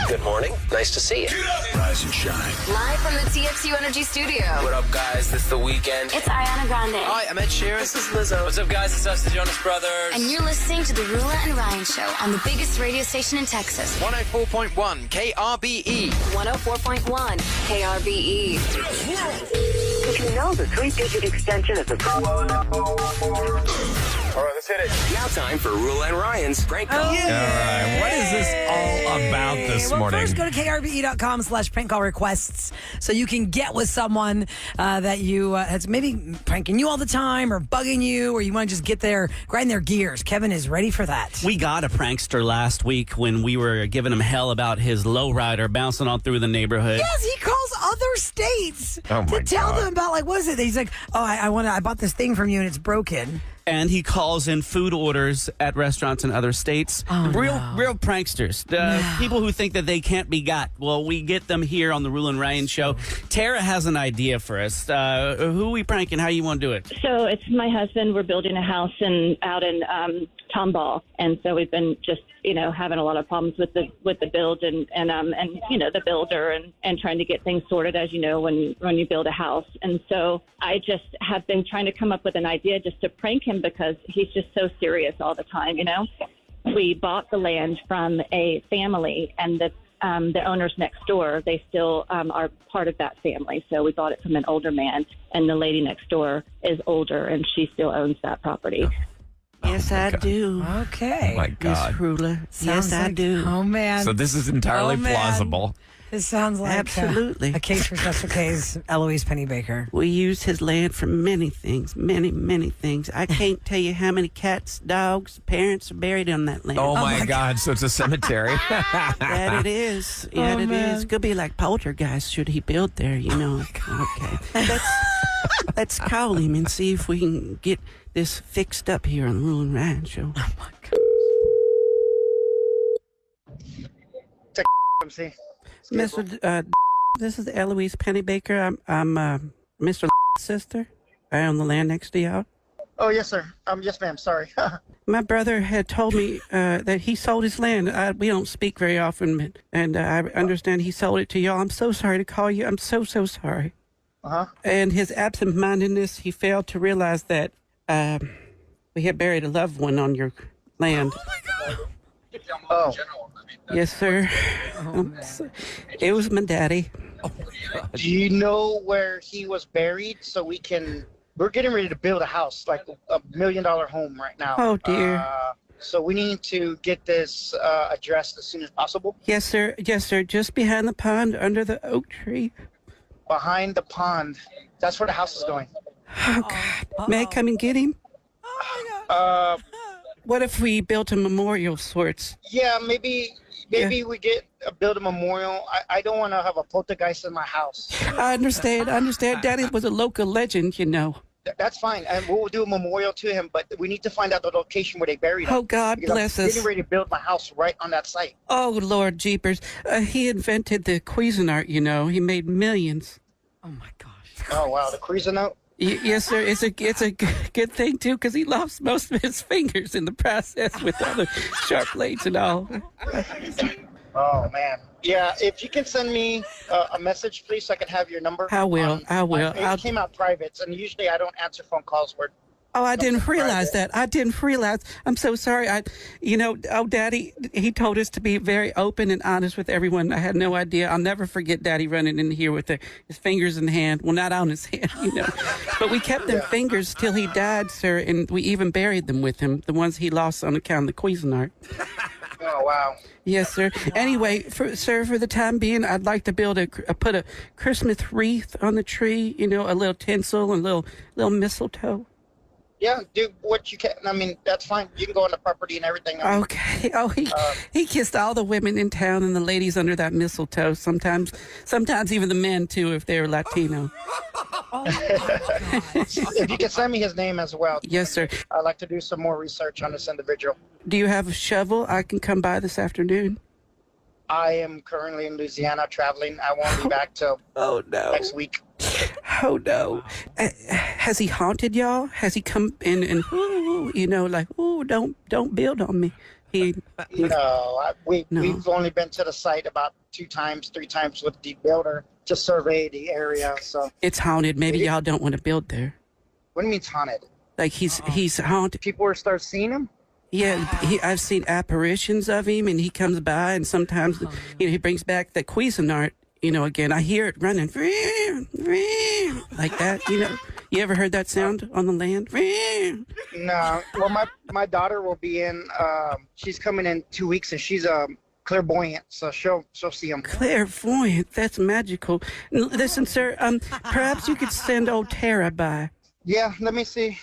Good morning. Nice to see you. Rise and shine. Live from the TXU Energy Studio. What up, guys? This is The Weeknd. It's Ariana Grande. Hi, I'm Ed Sheeran. This is Lizzo. What's up, guys? It's us, the Jonas Brothers. And you're listening to the Roula and Ryan Show on the biggest radio station in Texas. 104.1 KRBE. 104.1 KRBE. If you know the 3-digit extension of the... All right, let's hit it. Now time for Roula and Ryan's prank call. All right. What is this all about this morning? First, go to krbe.com/prank call requests so you can get with someone that you has maybe pranking you all the time or bugging you, or you want to just get there, grind their gears. Kevin is ready for that. We got a prankster last week when we were giving him hell about his lowrider bouncing all through the neighborhood. Yes, he calls other states to tell them about, like, what is it? He's like, oh, I bought this thing from you and it's broken. And he calls in food orders at restaurants in other states. Real pranksters. People who think that they can't be got. Well, we get them here on the Roula and Ryan Show. Tara has an idea for us. Who are we pranking? How you want to do it? So it's my husband. We're building a house out in Tomball, and so we've been just having a lot of problems with the build and the builder and trying to get things sorted, as you know, when you build a house. And so I just have been trying to come up with an idea just to prank him because he's just so serious all the time. We bought the land from a family, and the owners next door, they still are part of that family. So we bought it from an older man, and the lady next door is older, and she still owns that property. Yes, I do. Okay. Oh, my God. Miss Roula. Yes, I do. Oh, man. So this is entirely plausible. This sounds like Absolutely. A case for special case, Eloise Pennybakers. We used his land for many things, many, many things. I can't tell you how many cats, dogs, parents are buried on that land. Oh, my God. So it's a cemetery. That it is. Yeah, it is. Could be like poltergeist should he build there, Okay. Let's call him and see if we can get this fixed up here on the Roula and Ryan Show. Oh, my God. Mr. This is Eloise Pennybaker. I'm Mr. sister. I own the land next to y'all. Oh, yes, sir. Yes, ma'am. Sorry. My brother had told me that he sold his land. We don't speak very often, and I understand he sold it to y'all. I'm so sorry to call you. I'm so sorry. Uh-huh. And his absent-mindedness, he failed to realize that we had buried a loved one on your land. Oh, my God. Oh. Yes, sir. It was my daddy. Do you know where he was buried so we're getting ready to build a house, like a $1 million home right now. Oh, dear. So we need to get this addressed as soon as possible. Yes, sir. Yes, sir. Just behind the pond under the oak tree. Behind the pond. That's where the house is going. Oh, God. May I come and get him? Oh, my God. What if we built a memorial of sorts? Yeah, maybe we build a memorial. I don't want to have a poltergeist in my house. I understand. Daddy was a local legend, That's fine, and we'll do a memorial to him, but we need to find out the location where they buried him. Oh, God bless us. I'm getting ready to build my house right on that site. Oh, Lord jeepers. He invented the Cuisinart, He made millions. Oh, my gosh. Oh, wow, the Cuisinart? Yes, sir. It's a good thing, too, because he lost most of his fingers in the process with all the sharp blades and all. Oh, man. Yeah, if you can send me a message, please, so I can have your number. I will. It came out private, and usually I don't answer phone calls where... Oh, I didn't realize that. I'm so sorry. Daddy, he told us to be very open and honest with everyone. I had no idea. I'll never forget Daddy running in here with his fingers in hand. Well, not on his hand, But we kept them fingers till he died, sir, and we even buried them with him, the ones he lost on account of the Cuisinart. Oh, wow. Yes, sir. Anyway, for the time being, I'd like to put a Christmas wreath on the tree, a little tinsel and a little mistletoe. Yeah, do what you can. I mean, that's fine. You can go on the property and everything. Okay. Oh, he kissed all the women in town and the ladies under that mistletoe. Sometimes even the men too, if they're Latino. If you can send me his name as well. Yes, sir. I'd like to do some more research on this individual. Do you have a shovel? I can come by this afternoon. I am currently in Louisiana traveling. I won't be back till next week. Oh, no. Has he haunted y'all? Has he come in and, don't build on me? We've only been to the site about 2 times, 3 times with the builder to survey the area. So It's haunted. Maybe y'all don't want to build there. what do you mean it's haunted? Like he's haunted. People will start seeing him? Yeah, I've seen apparitions of him, and he comes by, and sometimes he brings back the Cuisinart. Again, I hear it running like that. You ever heard that sound on the land? No. Well, my daughter will be in. She's coming in 2 weeks, and she's clairvoyant, so she'll see him. Clairvoyant, that's magical. Listen, sir, perhaps you could send old Tara by. Yeah, let me see.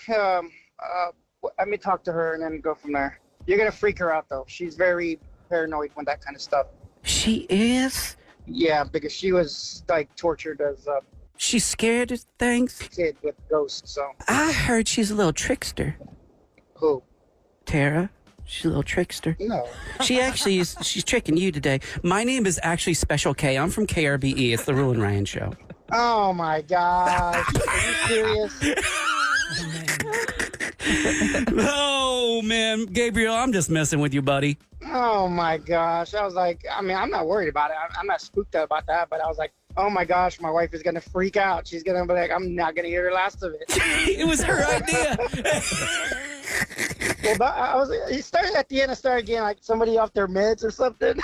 Let me talk to her and then go from there. You're gonna freak her out though. She's very paranoid when that kind of stuff. She is? Yeah, because she was like tortured as a She's scared of things? kid with ghosts. So I heard she's a little trickster. who? Tara? She's a little trickster. No. She actually is. She's tricking you today. My name is actually Special K. I'm from KRBE. It's the Roula and Ryan Show. Oh my gosh. Are you serious? Oh, man. Gabriel, I'm just messing with you, buddy. Oh my gosh. I was like, I'm not worried about it. I'm not spooked out about that, but I was like, oh my gosh, my wife is going to freak out. She's going to be like, I'm not going to hear the last of it. It was her idea. Well, but he started at the end. I started getting like somebody off their meds or something.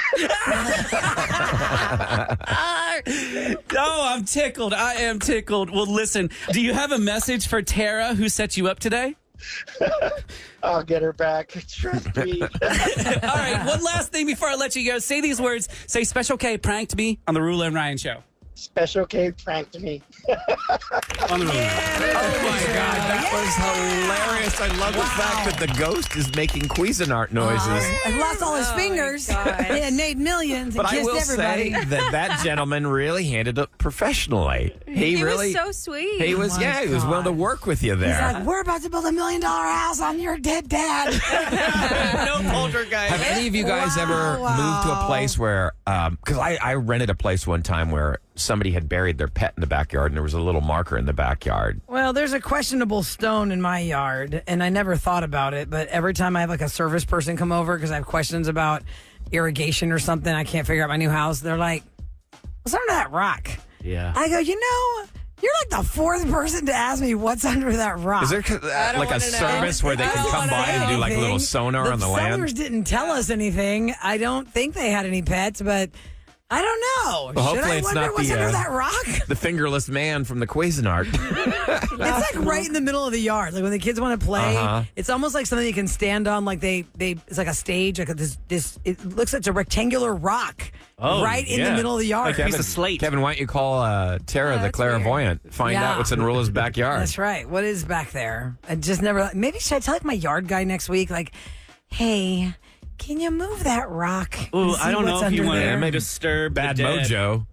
Oh, I'm tickled. I am tickled. Well, listen, do you have a message for Tara who set you up today? I'll get her back. Trust me. All right, one last thing before I let you go. Say these words. Say, Special K pranked me on the Roula and Ryan Show. Special K pranked me. On the Roula. Oh my God, that was hilarious. I love the fact that the ghost is making Cuisinart noises. He lost all his fingers. He had made millions and But I kissed will everybody. say that gentleman really handled it professionally. He really was so sweet. He was, my he was willing to God. work with you He's there. like, we're about to build $1 million house on your dead dad. No poltergeist. Have any of you guys ever moved to a place where, because I rented a place one time where somebody had buried their pet in the backyard and there was a little marker in the backyard. Well, there's a questionable stone in my yard, and I never thought about it, but every time I have like a service person come over because I have questions about irrigation or something, I can't figure out my new house, they're like, what's under that rock? Yeah. I go, you're like the 4th person to ask me what's under that rock. Is there like a service where they I can don't come wanna by know and do like a little anything. sonar on the land? sellers didn't tell us anything. I don't think they had any pets, but I don't know. Well, Should hopefully I it's wonder not what's the, under that rock? The fingerless man from the Cuisinart. It's like right in the middle of the yard. Like when the kids want to play, it's almost like something you can stand on. Like it's like a stage. Like this. It looks like it's a rectangular rock right in the middle of the yard. Like a piece of slate. Kevin, why don't you call Tara the clairvoyant? Find out what's in Roula's backyard. That's right. What is back there? I just never. Maybe should I tell like my yard guy next week? Like, hey, can you move that rock? Ooh, I don't know if you want there? to disturb Bad the dead. mojo.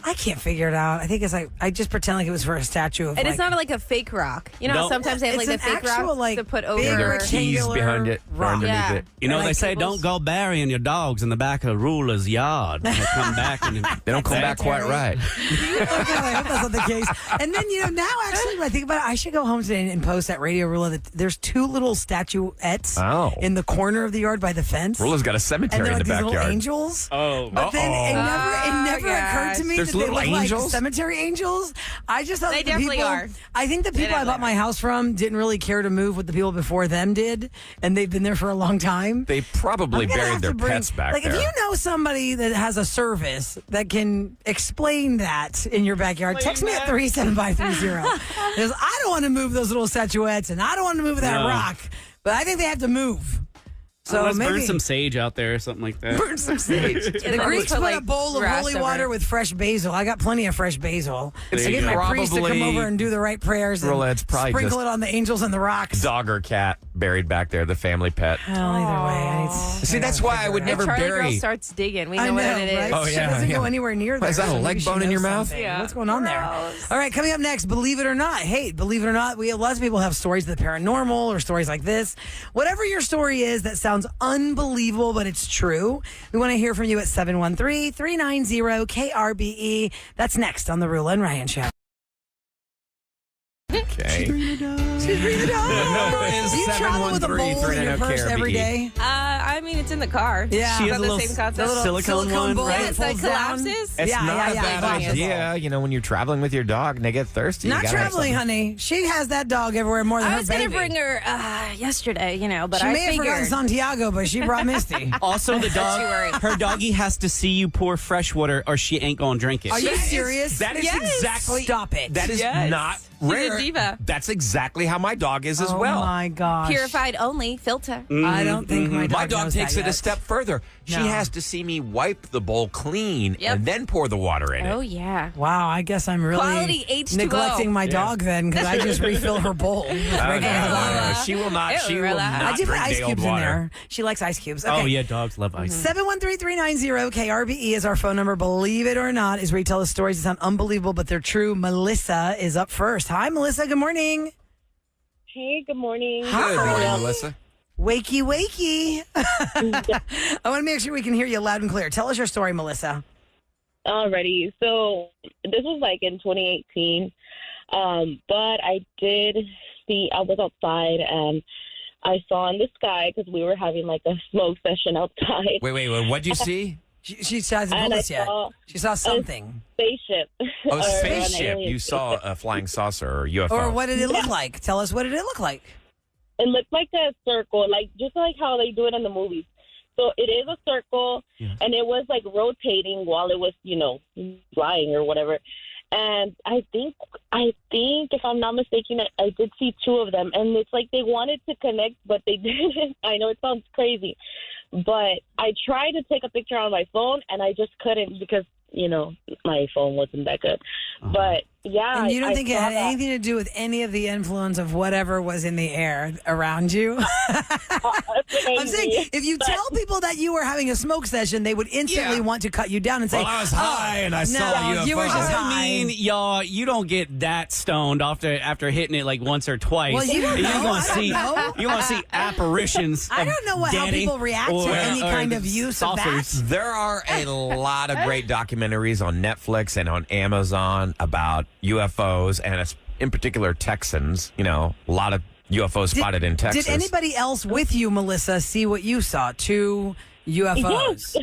I can't figure it out. I think it's like I just pretend like it was for a statue of. And like, it's not like a fake rock. You know how Nope. sometimes they have like It's the an fake actual, rock like, to put over. big There are keys rectangular behind it, or rock. underneath Yeah. it. You know, Like they say cables. don't go burying your dogs in the back of Roula's yard. They come back and They don't come back quite right. Okay, I hope that's not the case. And then, now actually, when I think about it, I should go home today and post at Radio Roula that there's 2 little statuettes in the corner of the yard by the fence. Roula's got a and cemetery they're in like the these little backyard. angels. Oh. But then it never occurred to me There's that they little look angels? like cemetery angels. I just thought They that the definitely people, are. I think the people I bought my house from didn't really care to move what the people before them did, and they've been there for a long time. They probably I'm gonna buried have their to bring- pets back like, there. if you know somebody that has a service that can explain that in your backyard, text me at 37530. Because I don't want to move those little statuettes, and I don't want to move that No. rock, but I think they have to move. So let's maybe burn some sage out there or something like that. burn some sage. The Greeks put a bowl of holy water with fresh basil. I got plenty of fresh basil. It's I get my priest to come probably- over and do the right prayers and Roula, it's probably sprinkle just it on the angels and the rocks. Dog or cat buried back there, the family pet. Well, either way, I need to, See, that's why I would never Charlie Girl bury. starts digging. We I know what know, it is. right? Oh, She yeah, doesn't go yeah. anywhere near there. Is that a so leg maybe she bone in knows your mouth? something. Yeah. What's going on there? Gross. All right, coming up next, believe it or not. Hey, believe it or not, we have lots of people have stories of the paranormal or stories like this. Whatever your story is that sounds unbelievable, but it's true, we want to hear from you at 713-390-KRBE. That's next on the Roula and Ryan Show. Okay. She's breathing The number is Do you travel with a bowl in your purse every 713-390-KRBE. day? I mean, it's in the car. Yeah. She Is has that a the little same concept? the little silicone one, bowl right? Yeah, that it's like folds down. collapses. It's Yeah, not yeah, a yeah, bad possible. idea. You know, when you're traveling with your dog and they get thirsty. Not you gotta have traveling, something. honey. She has that dog everywhere more than I her was baby. going to bring her yesterday, but She I may have forgotten figured. Santiago, but she brought Misty. Also, the too dog, worried. her doggy has to see you pour fresh water or she ain't going to drink it. Are you serious? That is Yes. exactly. Stop it. That is Yes. not She's a rare. diva. That's exactly how my dog is as Oh well. my gosh. Purified only filter. I don't think my dog My dog knows takes that it a yet. step further. She No. has to see me wipe the bowl clean Yep. and then pour the water in Oh it. yeah. Wow, I guess I'm really Quality H2O. neglecting my dog then because I just refill her bowl. with Oh, regular no, water. no, no. She will not. Ew, She will relax. I not did put drink ice the old cubes in water. there. She likes ice cubes. Okay. Oh, yeah, dogs love ice. 713-390 KRBE is our phone number. Believe it or not, is where you tell us stories that sound unbelievable, but they're true. Melissa is up first. Hi, Melissa. Good morning. Hey, good morning. Good morning, Melissa. Wakey, wakey. I want to make sure we can hear you loud and clear. Tell us your story, Melissa. Alrighty. So this was like in 2018. But I did see, I was outside and I saw in the sky because we were having like a smoke session outside. Wait. What'd you see? She hasn't And told I us yet. saw She saw something. spaceship. Oh, Or a an spaceship. alien You saw a flying saucer or UFO. Or what did it look like? Tell us what did it look like? It looked like a circle, like just like how they do it in the movies. So it is a circle, and it was like rotating while it was, flying or whatever. And I think if I'm not mistaken, I did see two of them, and it's like they wanted to connect, but they didn't. I know it sounds crazy, but I tried to take a picture on my phone, and I just couldn't because my phone wasn't that good. But yeah, And you don't I think it saw had that. anything to do with any of the influence of whatever was in the air around you? I'm saying, if you tell people that you were having a smoke session, they would instantly want to cut you down and say, Well, I was high and I saw a you were UFO. just I high. mean, y'all, you don't get that stoned after hitting it like once or twice. Well, you don't know. You're gonna I see don't know. you're gonna see apparitions. I of don't know how Danny people react to any kind of use of that. saucers. There are a lot of great documentaries on Netflix and on Amazon about UFOs and in particular Texans. A lot of UFOs spotted in Texas. Did anybody else with you, Melissa, see what you saw? Two UFOs.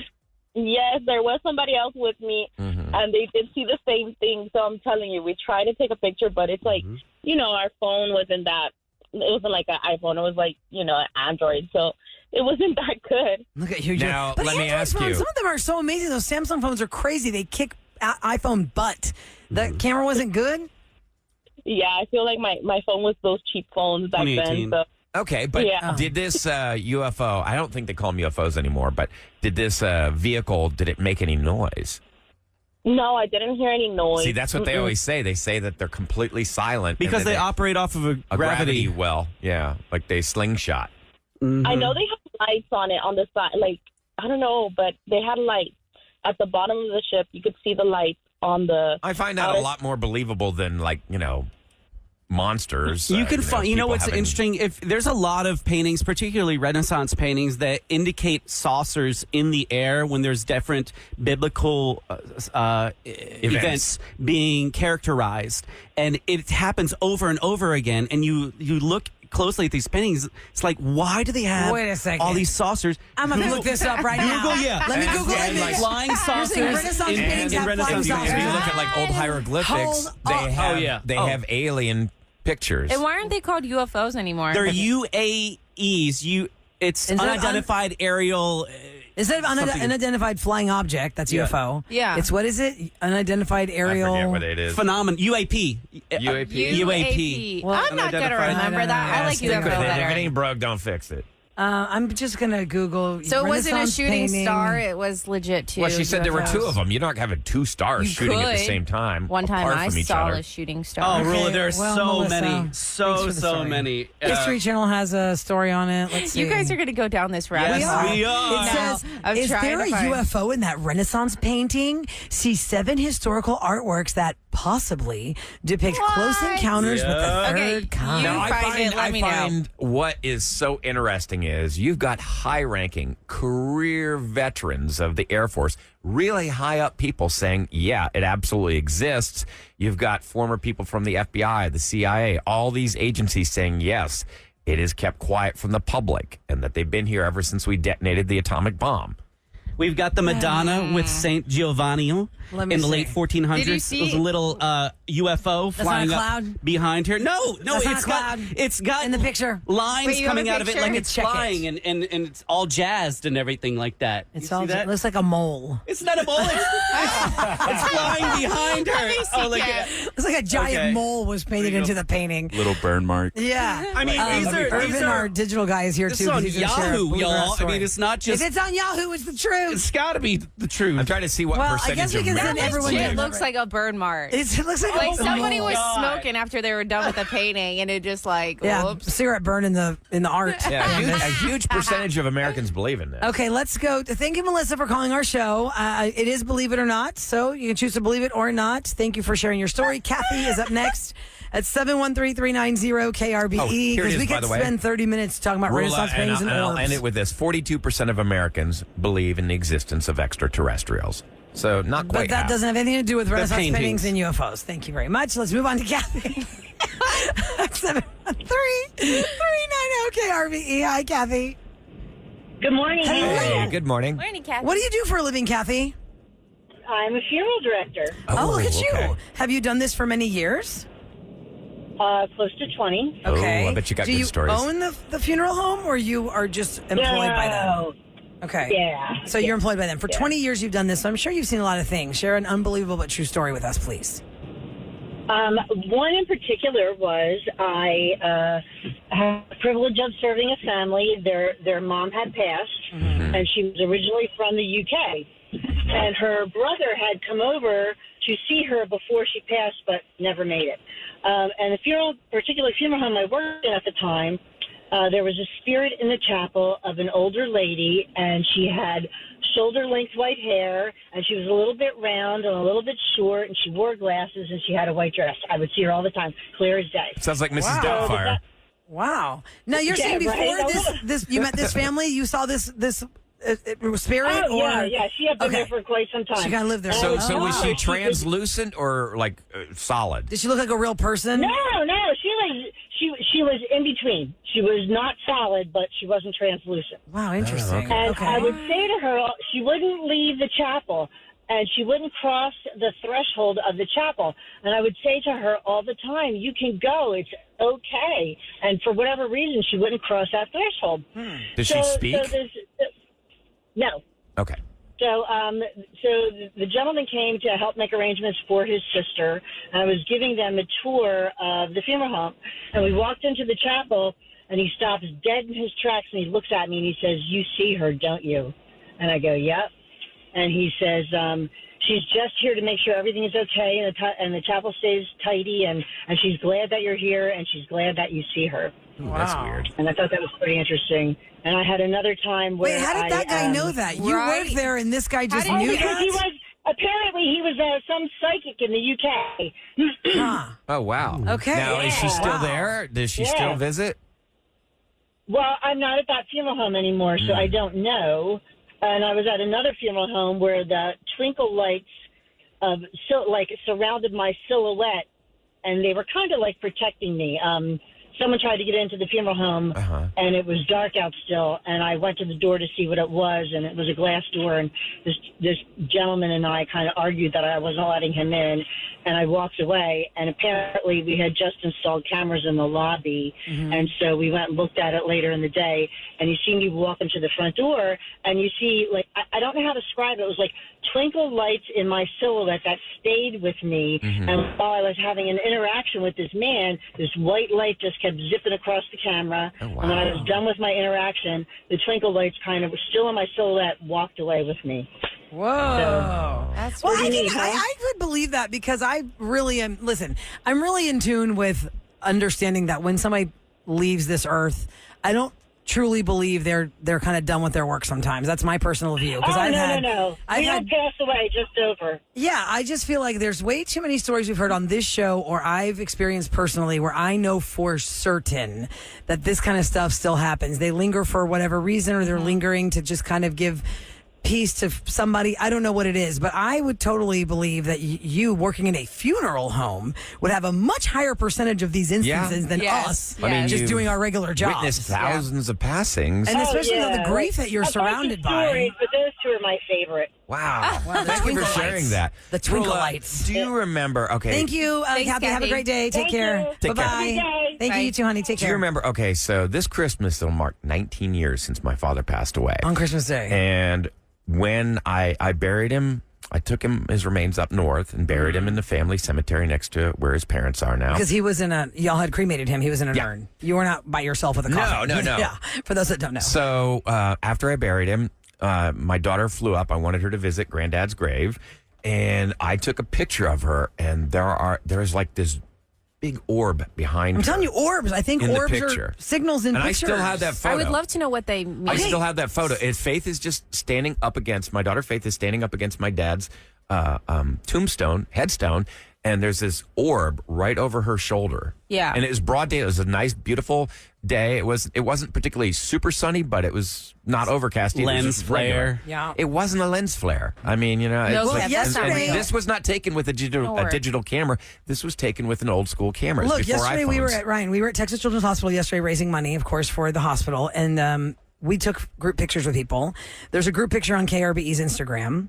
Yes, there was somebody else with me, and they did see the same thing. So I'm telling you, we tried to take a picture, but it's like, our phone wasn't that. It wasn't like an iPhone. It was like, an Android. So it wasn't that good. Look at you. Now, But let me Android ask phones, you. some of them are so amazing. Those Samsung phones are crazy. They kick iPhone butt. The camera wasn't good. Yeah, I feel like my phone was those cheap phones back then. 2018. So Okay, but Yeah. did this UFO, I don't think they call them UFOs anymore, but did this vehicle, did it make any noise? no, I didn't hear any noise. See, that's what they always say. They say that they're completely silent. and Because then they operate off of a gravity gravity. well. Yeah, like they slingshot. I know they have lights on it on the side. Like, I don't know, but they had lights at the bottom of the ship. You could see the lights on the. I find that a lot more believable than monsters. You can find. You know people what's having- interesting? If there's a lot of paintings, particularly Renaissance paintings, that indicate saucers in the air when there's different biblical events being characterized, and it happens over and over again. And you look closely at these paintings, it's like, why do they have Wait a second. all these saucers? I'm going to look this up right now. Google, yeah. Let me And- Google and it. like flying You're saying saucers Renaissance in paintings in have Renaissance flying If you saucers? look at like old hieroglyphics, Hold they up. have they have alien pictures. And why aren't they called UFOs anymore? They're UAEs. It's Instead of unidentified aerial. Instead of something- unidentified flying object, that's Yeah. UFO. Yeah. It's what is it? Unidentified I aerial. forget what it is. Phenomenon. UAP. UAP? UAP. Well, I'm not going to unidentified. remember that. I like Stick with UFO it. If it better. ain't broke, don't fix it. I'm just going to Google. So it wasn't a Renaissance shooting painting. star. It was legit too. Well, she said there were two of them. You're not having two stars You shooting at the could. same time. One time apart I from each saw other. a shooting star. Oh, Rula, Okay, there's well, so Melissa, many. thanks So for the story. many. History Channel has a story on it. Let's see. You guys are going to go down this rabbit Yes, hole. we are. It says, I'm is trying there to a find- UFO in that Renaissance painting? See 7 historical artworks that possibly depict close What? encounters with the Yeah. third Okay, kind. you Now, I find it, let me know. find what is so interesting is you've got high-ranking career veterans of the Air Force, really high up people saying, yeah, it absolutely exists. You've got former people from the FBI, the CIA, all these agencies saying, yes, it is kept quiet from the public and that they've been here ever since we detonated the atomic bomb. We've got the Madonna with Saint Giovanni in the late 1400s. Did you see- It was a little UFO flying not a up cloud? behind her. No, That's not it's a got cloud. it's got In the picture. lines Wait, you have coming a out of it picture? like it's Check it. flying and it's all jazzed and everything like that. It's You all see that? it looks like a mole. It's not a mole. It's flying behind her. me see Oh, look that. at It's like a giant Okay. mole was painted into the painting. Little burn mark. Yeah. I mean, Irvin, our digital guy, is here This too. is on 'cause he's gonna share a Yahoo, bluegrass y'all. I story. mean, it's not just. If it's on Yahoo, it's the truth. It's got to be the truth. I'm trying to see what Well, I percentage guess we of can send Americans everyone It to- looks like a burn mark. It looks like, Like a somebody mole. was God. smoking after they were done with the painting, and it just like, Yeah, whoops. cigarette burn in the art. Yeah, a huge percentage of Americans believe in this. Okay, let's go. Thank you, Melissa, for calling our show. It is Believe It or Not, so you can choose to believe it or not. Thank you for sharing your story. Kathy is up next at 713-390-KRBE. Oh, here it is, we by could the way. spend 30 minutes talking about Renaissance and paintings and I'll orbs. end it with this. 42% of Americans believe in the existence of extraterrestrials. So not But quite that half. doesn't have anything to do with Renaissance paintings. paintings and UFOs. Thank you very much. Let's move on to Kathy. 713-390-KRBE. Hi, Kathy. Good morning. Hey, good morning. Morning, Kathy. What do you do for a living, Kathy? I'm a funeral director. Oh, look at you. okay. Have you done this for many years? Close to 20. Okay. Oh, I bet you got do good you stories. own the funeral home, or you are just employed by them? Okay. Yeah. So you're employed by them. For 20 years you've done this, so I'm sure you've seen a lot of things. Share an unbelievable but true story with us, please. One in particular was I had the privilege of serving a family. Their mom had passed, and she was originally from the UK. And her brother had come over to see her before she passed, but never made it. And the particular funeral home I worked in at the time, there was a spirit in the chapel of an older lady, and she had shoulder-length white hair, and she was a little bit round and a little bit short, and she wore glasses, and she had a white dress. I would see her all the time, clear as day. Sounds like Mrs. Wow. Doubtfire. Wow. Now you're Yeah, saying before right? this you met this family, you saw this spirit? Oh, or yeah. She had been there for quite some time. She kind of lived there. So Oh, was wow. she translucent or like solid? Did she look like a real person? No. She was in between. She was not solid, but she wasn't translucent. Wow, interesting. okay. And Okay. I would say to her, she wouldn't leave the chapel, and she wouldn't cross the threshold of the chapel. And I would say to her all the time, "You can go. It's okay." And for whatever reason, she wouldn't cross that threshold. Does she speak? No. Okay. So the gentleman came to help make arrangements for his sister. And I was giving them a tour of the funeral home, and we walked into the chapel, and he stops dead in his tracks, and he looks at me, and he says, "You see her, don't you?" And I go, "Yep." And he says, "She's just here to make sure everything is okay, and the chapel stays tidy, and she's glad that you're here, and she's glad that you see her." Ooh, that's weird. And I thought that was pretty interesting. And I had another time where Wait, how did that guy know that? You Right. worked there and this guy just Oh, knew because that? he was some psychic in the UK. Huh. Oh, wow. Okay. Now, is she still Wow. there? Does she Yeah. still visit? Well, I'm not at that funeral home anymore, so I don't know. And I was at another funeral home where the twinkle lights surrounded my silhouette, and they were kind of like protecting me. Someone tried to get into the funeral home, and it was dark out still, and I went to the door to see what it was, and it was a glass door, and this gentleman and I kind of argued that I wasn't letting him in, and I walked away, and apparently we had just installed cameras in the lobby, and so we went and looked at it later in the day, and you see me walk into the front door, and you see, like, I don't know how to describe it. It was like twinkle lights in my silhouette that stayed with me, and while I was having an interaction with this man, this white light just kept zipping across the camera, and when I was done with my interaction, the twinkle lights kind of were still in my silhouette, walked away with me. Whoa. That's Well, pretty neat, huh? I could believe that because I really am. Listen, I'm really in tune with understanding that when somebody leaves this earth, I don't truly believe they're kind of done with their work sometimes. That's my personal view. No. We don't pass away, just over. Yeah, I just feel like there's way too many stories we've heard on this show or I've experienced personally where I know for certain that this kind of stuff still happens. They linger for whatever reason or they're lingering to just kind of give piece to somebody. I don't know what it is, but I would totally believe that you working in a funeral home would have a much higher percentage of these instances than us. I mean, just doing our regular jobs. Witnessed thousands of passings. And especially the grief that you're surrounded by. Stories, but those two are my favorite. Wow. Wow, Thank you for sharing that. The twinkle Roula, lights. Do you remember? Okay. Thank you, Thanks, Kathy. Have a Kathy. great day. Take Thank care. you. Take care. Bye-bye. Bye. Thank you, you too, honey. Take Do care. you remember? Okay, so this Christmas it'll mark 19 years since my father passed away. On Christmas Day. And when I buried him, I took his remains up north and buried him in the family cemetery next to where his parents are now. Because he was y'all had cremated him. He was in an urn. You were not by yourself with a coffin. No. Yeah, for those that don't know. So after I buried him, my daughter flew up. I wanted her to visit Granddad's grave, and I took a picture of her. And there's like this big orb behind her. I'm telling you, orbs. I think in the orbs are picture. signals in and pictures. I still have that photo. I would love to know what they mean. I still have that photo. Faith is just standing up against my daughter. Faith is standing up against my dad's headstone, and there's this orb right over her shoulder. Yeah. And it was broad day. It was a nice, beautiful day. It wasn't particularly super sunny, but it was not overcast. It was Lens just regular. flare. Yeah. It wasn't a lens flare. I mean, No, it's Kev, that's not and real. this was not taken with a digital camera. This was taken with an old school camera. Look, before yesterday iPhones. we were at Texas Children's Hospital yesterday raising money, of course, for the hospital, and we took group pictures with people. There's a group picture on KRBE's Instagram,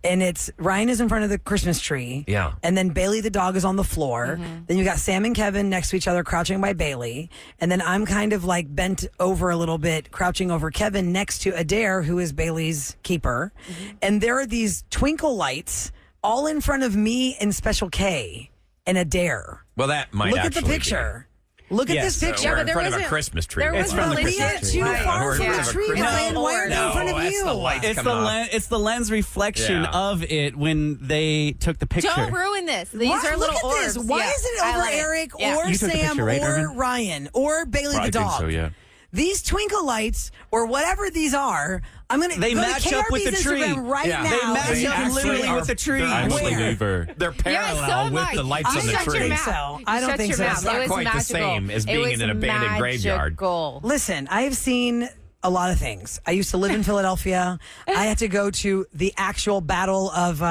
and it's Ryan is in front of the Christmas tree. Yeah. And then Bailey the dog is on the floor. Then you got Sam and Kevin next to each other crouching by Bailey. And then I'm kind of like bent over a little bit, crouching over Kevin next to Adair, who is Bailey's keeper. And there are these twinkle lights all in front of me and Special K and Adair. Well, that might Look at the actually picture. Look at Yes, this picture. We're in there front of a wasn't- Christmas tree. there It's from the wasn't Christmas light. tree. Too Right. far We're from in the front of a tree. Christmas Ryan, why are they in front of that's you? the lights It's coming off. it's the lens reflection Yeah. of it when they took the picture. Don't ruin this. These What? are Look little at orbs. this. Why Yeah, isn't it I over like Eric Yeah. or You took the Sam picture, right, or Irvin? Ryan or Bailey the I dog? think so, yeah. These twinkle lights or whatever these are, I'm gonna They go match to up with the KRB's tree. Instagram right Yeah. now. They match and you up can literally see with the tree. They're actually Where? they're parallel am with I. the lights You on the shut tree. your mouth. So. You I don't shut think your so. mouth. It's not It was quite the magical. same as It being was in an abandoned graveyard. magical. Listen, I have seen a lot of things. I used to live in Philadelphia. I had to go to the actual battle of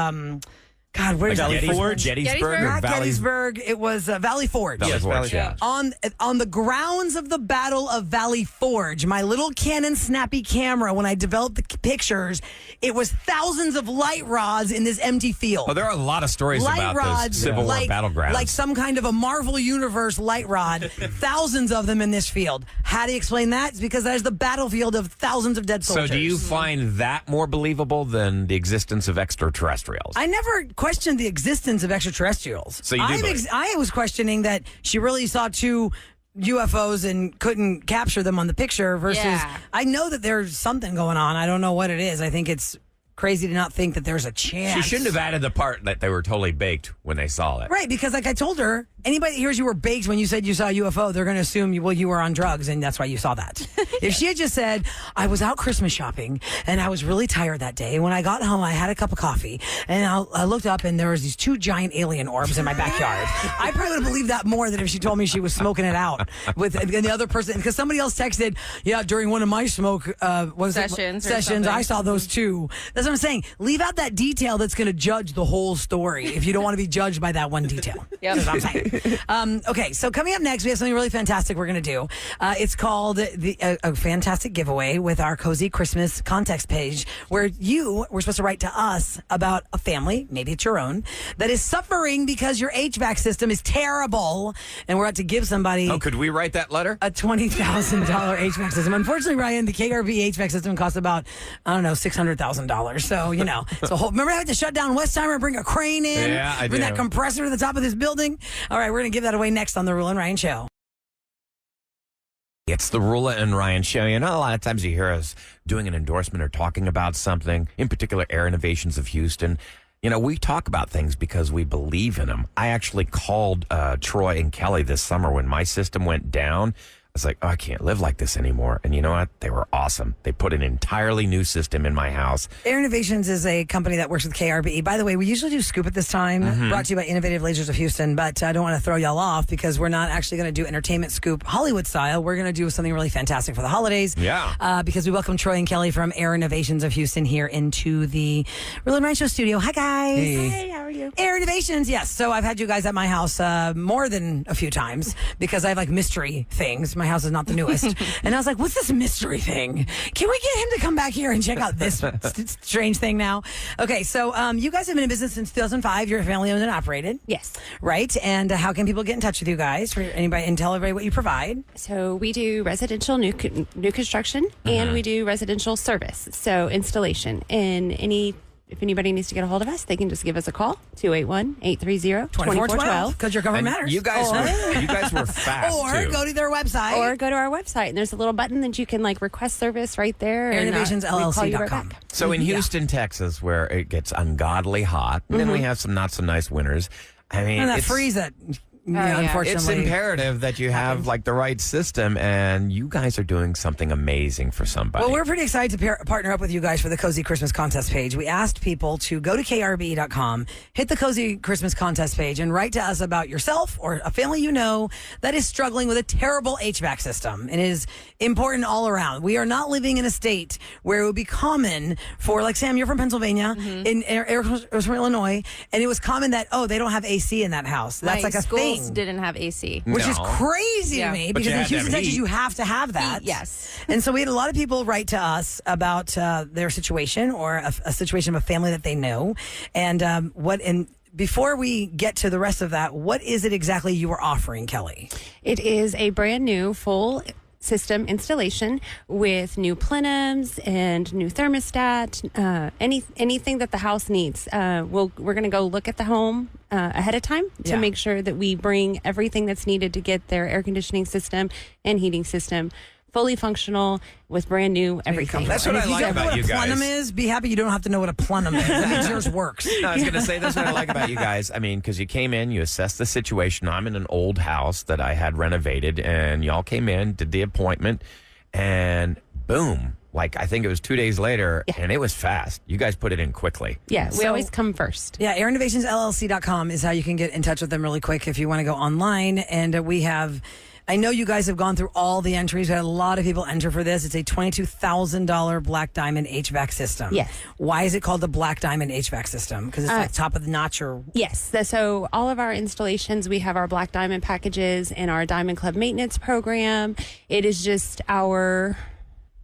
God, where's Valley that? Forge? Gettysburg, or Not Valley Gettysburg. It was Valley Forge. Valley Forge, yeah. On the grounds of the Battle of Valley Forge, my little Canon snappy camera, when I developed the pictures, it was thousands of light rods in this empty field. Oh, there are a lot of stories Light about rods, those Civil War like, battlegrounds. like some kind of a Marvel Universe light rod. Thousands of them in this field. How do you explain that? It's because there's the battlefield of thousands of dead soldiers. So do you find that more believable than the existence of extraterrestrials? I never questioned the existence of extraterrestrials. So you do believe it? I was questioning that she really saw two UFOs and couldn't capture them on the picture versus Yeah. I know that there's something going on. I don't know what it is. I think it's crazy to not think that there's a chance. She shouldn't have added the part that they were totally baked when they saw it. Right, because like I told her, anybody that hears you were baked when you said you saw a UFO, they're going to assume you were on drugs and that's why you saw that. If she had just said, I was out Christmas shopping and I was really tired that day. When I got home, I had a cup of coffee and I looked up and there was these two giant alien orbs in my backyard. I probably would have believed that more than if she told me she was smoking it out with and the other person. Because somebody else texted, yeah, during one of my smoke Sessions or sessions, something. I saw those too. That's what I'm saying. Leave out that detail that's going to judge the whole story if you don't want to be judged by that one detail. Yep. That's what I'm saying. Okay, so coming up next, we have something really fantastic we're going to do. It's called a fantastic giveaway with our Cozy Christmas context page where you were supposed to write to us about a family, maybe it's your own, that is suffering because your HVAC system is terrible and we're about to give somebody Oh, could we write that letter? a $20,000 HVAC system. Unfortunately, Ryan, the KRB HVAC system costs about, I don't know, $600,000. So, you know, remember I had to shut down Westheimer, bring a crane in, Yeah, I bring do. that compressor to the top of this building. All right, we're going to give that away next on the Roula and Ryan Show. It's the Roula and Ryan Show. You know, a lot of times you hear us doing an endorsement or talking about something, in particular, Air Innovations of Houston. You know, we talk about things because we believe in them. I actually called Troy and Kelly this summer when my system went down. was like, oh, I can't live like this anymore. And you know what? They were awesome. They put an entirely new system in my house. Air Innovations is a company that works with KRBE. By the way, we usually do Scoop at this time, brought to you by Innovative Lasers of Houston, but I don't want to throw y'all off because we're not actually going to do Entertainment Scoop Hollywood style. We're going to do something really fantastic for the holidays. Yeah. Because we welcome Troy and Kelly from Air Innovations of Houston here into the Roula and Ryan Show studio. Hi, guys. Hey, how are you? Air Innovations, yes. So I've had you guys at my house more than a few times because I have like mystery things. My house is not the newest. And I was like, what's this mystery thing? Can we get him to come back here and check out this strange thing now? Okay, so you guys have been in business since 2005. You're family owned and operated. Yes. Right? And how can people get in touch with you guys? For anybody, and tell everybody what you provide. So we do residential new construction and we do residential service. So installation. And if anybody needs to get a hold of us, they can just give us a call, 281-830-2412. Because your government matters. You guys were fast, Or too. go to their website. Or go to our website, and there's a little button that you can request service right there. AirInnovationsLLC.com. So in Houston, Texas, where it gets ungodly hot, and then we have some not so nice winters. I mean, And that freeze that, unfortunately. it's imperative that you have like the right system, and you guys are doing something amazing for somebody. Well, we're pretty excited to partner up with you guys for the Cozy Christmas Contest page. We asked people to go to KRBE.com, hit the Cozy Christmas Contest page, and write to us about yourself or a family you know that is struggling with a terrible HVAC system. It is important all around. We are not living in a state where it would be common for, like, Sam, you're from Pennsylvania, in from Illinois, and it was common that, they don't have AC in that house. That's like a thing. Didn't have AC. Which is crazy to me because in Houston, Texas, you have to have that. Yes. And so we had a lot of people write to us about their situation or a situation of a family that they know. And before we get to the rest of that, what is it exactly you are offering, Kelly? It is a brand new full system installation with new plenums and new thermostat, anything that the house needs. We're going to go look at the home ahead of time to make sure that we bring everything that's needed to get their air conditioning system and heating system fully functional with brand new everything. That's what I like about you guys. If you don't know what a plenum is, be happy you don't have to know what a plenum is. That means yours works. No, I was going to say, that's what I like about you guys. I mean, because you came in, you assessed the situation. I'm in an old house that I had renovated, and y'all came in, did the appointment, and boom. Like, I think it was 2 days later, and it was fast. You guys put it in quickly. Yeah, we always come first. Yeah, AirInnovationsLLC.com is how you can get in touch with them really quick if you want to go online. And we have... I know you guys have gone through all the entries. We had a lot of people enter for this. It's a $22,000 Black Diamond HVAC system. Yes. Why is it called the Black Diamond HVAC system? Because it's like top of the notch or... Yes. So all of our installations, we have our Black Diamond packages and our Diamond Club maintenance program. It is just our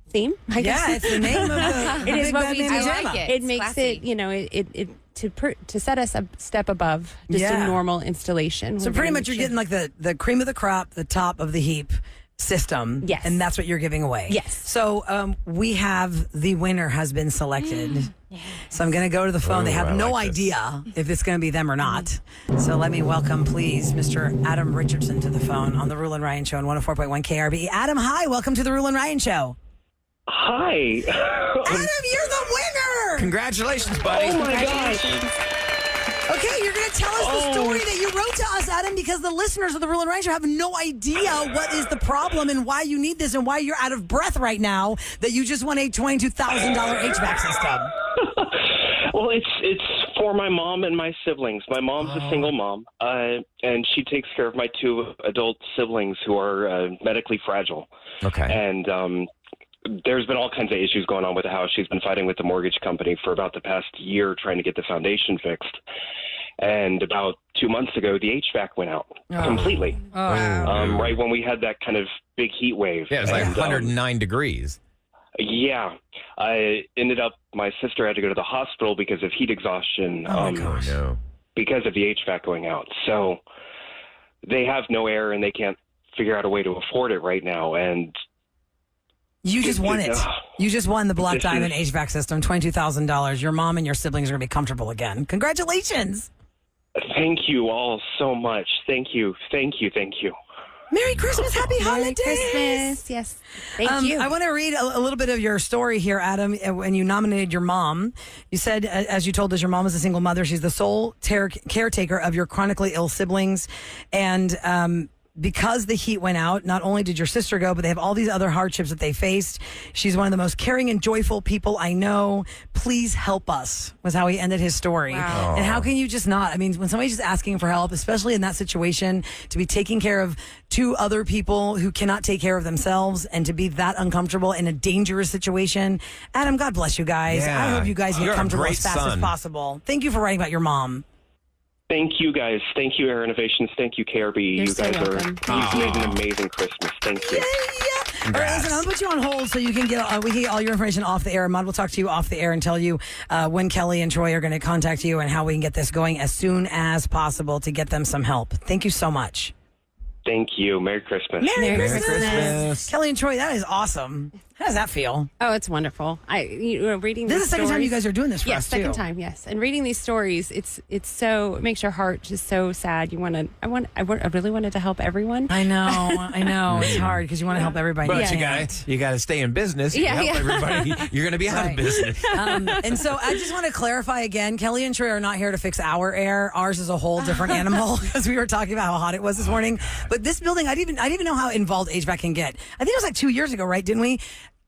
theme, I guess. Yeah, it's the name of the It is Big what Bad we do. Mammy I Jamma. like it. It makes classy. it, to set us a step above just a normal installation. So pretty much you're getting like the cream of the crop, the top of the heap system. Yes. And that's what you're giving away. Yes. So we have the winner has been selected. So I'm going to go to the phone. They have no idea if it's going to be them or not. So let me welcome, please, Mr. Adam Richardson to the phone on the Roula and Ryan Show on 104.1 KRBE. Adam, hi. Welcome to the Roula and Ryan Show. Hi. Adam, you're the winner. Congratulations, buddy. Oh, my gosh. Okay, you're going to tell us the story that you wrote to us, Adam, because the listeners of the Roula and Ryan Show have no idea what is the problem and why you need this and why you're out of breath right now that you just won a $22,000 HVAC system. Well, it's for my mom and my siblings. My mom's a single mom, and she takes care of my two adult siblings who are medically fragile. Okay. And there's been all kinds of issues going on with the house. She's been fighting with the mortgage company for about the past year trying to get the foundation fixed. And about 2 months ago, the HVAC went out completely. Right when we had that kind of big heat wave. Yeah, it was like 109 degrees. Yeah. I ended up, my sister had to go to the hospital because of heat exhaustion. Because of the HVAC going out. So they have no air and they can't figure out a way to afford it right now. And you just won it. You just won the Black Diamond HVAC system, $22,000. Your mom and your siblings are going to be comfortable again. Congratulations. Thank you all so much. Thank you. Thank you. Thank you. Merry Christmas. Happy holidays. Christmas. Yes. Thank you. I want to read a little bit of your story here, Adam. When you nominated your mom, you said, as you told us, your mom is a single mother. She's the sole caretaker of your chronically ill siblings. And because the heat went out, not only did your sister go, but they have all these other hardships that they faced. She's one of the most caring and joyful people I know. Please help us, was how he ended his story. Wow. And how can you just not? I mean, when somebody's just asking for help, especially in that situation, to be taking care of two other people who cannot take care of themselves and to be that uncomfortable in a dangerous situation. Adam, God bless you guys. Yeah. I hope you guys get You're a comfortable great as fast as son. possible. Thank you for writing about your mom. Thank you, guys. Thank you, Air Innovations. Thank you, KRB. You're You so guys welcome. you've made an amazing Christmas. Thank you. All right, listen, I'll put you on hold so you can get we can get all your information off the air. Mud will talk to you off the air and tell you when Kelly and Troy are going to contact you and how we can get this going as soon as possible to get them some help. Thank you so much. Thank you. Merry Christmas. Merry Christmas. Christmas. Kelly and Troy, that is awesome. How does that feel? Oh, it's wonderful. Reading This these is the second time you guys are doing this for yes, us, too. second time, yes. And reading these stories, it makes your heart just so sad. I really wanted to help everyone. I know. It's hard because you want to help everybody. But Yeah. you got to stay in business. You Yeah, help yeah. everybody. You're going to be out of Right. business. And so I just want to clarify again, Kelly and Troy are not here to fix our air. Ours is a whole different animal because we were talking about how hot it was this morning. But this building, I didn't even know how involved HVAC can get. I think it was like 2 years ago, right? Didn't we?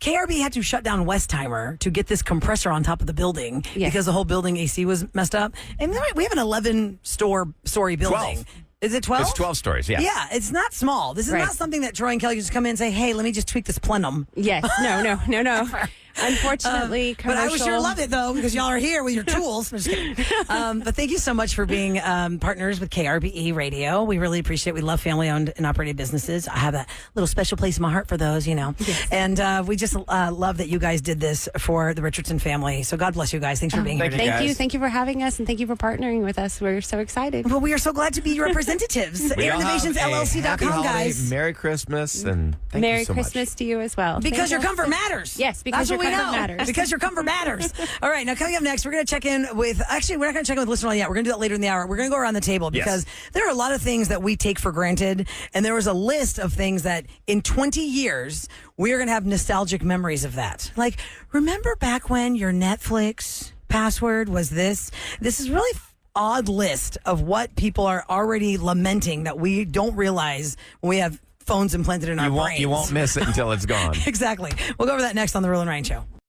KRB had to shut down Westheimer to get this compressor on top of the building because the whole building AC was messed up. And we have an 11-story building. 12. Is it 12? It's 12 stories, yeah. Yeah, it's not small. This is Right. not something that Troy and Kelly just come in and say, hey, let me just tweak this plenum. Yes. No. Unfortunately, But I would sure commercial- love it, though, because y'all are here with your tools. I'm just kidding. But thank you so much for being partners with KRBE Radio. We really appreciate it. We love family-owned and operated businesses. I have a little special place in my heart for those, you know. Yes. And we just love that you guys did this for the Richardson family. So God bless you guys. Thanks for being here today. Thank you for having us, and thank you for partnering with us. We're so excited. Well, we are so glad to be your representatives. We all have a happy AirInnovationsLLC.com, holiday, guys. Merry Christmas, and thank Merry you so Christmas to you as well. Because Thank your you. comfort matters. Yes, because That's what your we comfort know. matters. Because your comfort matters. All right, now coming up next, we're going to check in with, actually, we're not going to check in with listener yet. We're going to do that later in the hour. We're going to go around the table because there are a lot of things that we take for granted. And there was a list of things that in 20 years, we're going to have nostalgic memories of that. Like, remember back when your Netflix password was this? This is really odd list of what people are already lamenting that we don't realize when we have phones implanted in our brains. You won't miss it until it's gone. Exactly. We'll go over that next on The Roula and Ryan Show.